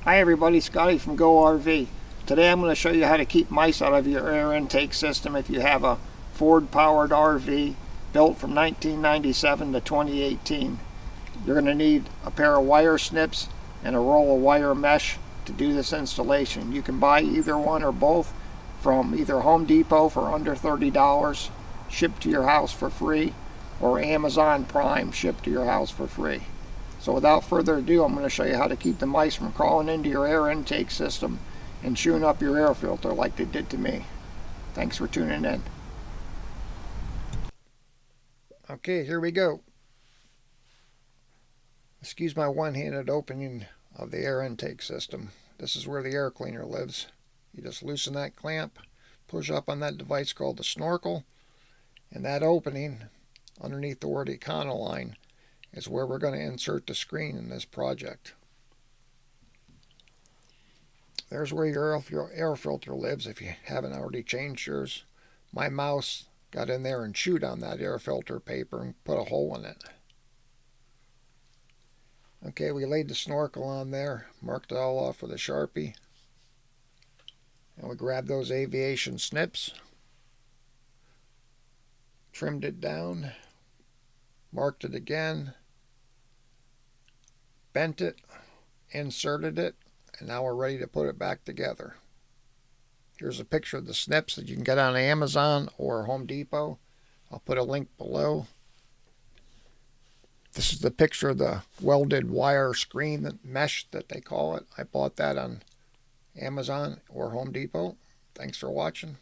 Hi everybody, Scotty from Go RV. Today I'm going to show you how to keep mice out of your air intake system if you have a Ford powered RV built from 1997 to 2018. You're going to need a pair of wire snips and a roll of wire mesh to do this installation. You can buy either one or both from either Home Depot for under $30, shipped to your house for free, or Amazon Prime shipped to your house for free. So without further ado, I'm going to show you how to keep the mice from crawling into your air intake system and chewing up your air filter like they did to me. Thanks for tuning in. Okay, here we go. Excuse my one-handed opening of the air intake system. This is where the air cleaner lives. You just loosen that clamp, push up on that device called the snorkel, and that opening underneath the word Econoline is where we're going to insert the screen in this project. There's where your air filter lives if you haven't already changed yours. My mouse got in there and chewed on that air filter paper and put a hole in it. Okay, we laid the snorkel on there, marked it all off with a Sharpie, and we grabbed those aviation snips, trimmed it down, marked it again, bent it, inserted it, and now we're ready to put it back together. Here's a picture of the snips that you can get on Amazon or Home Depot. I'll put a link below. This is the picture of the welded wire screen mesh that they call it. I bought that on Amazon or Home Depot. Thanks for watching.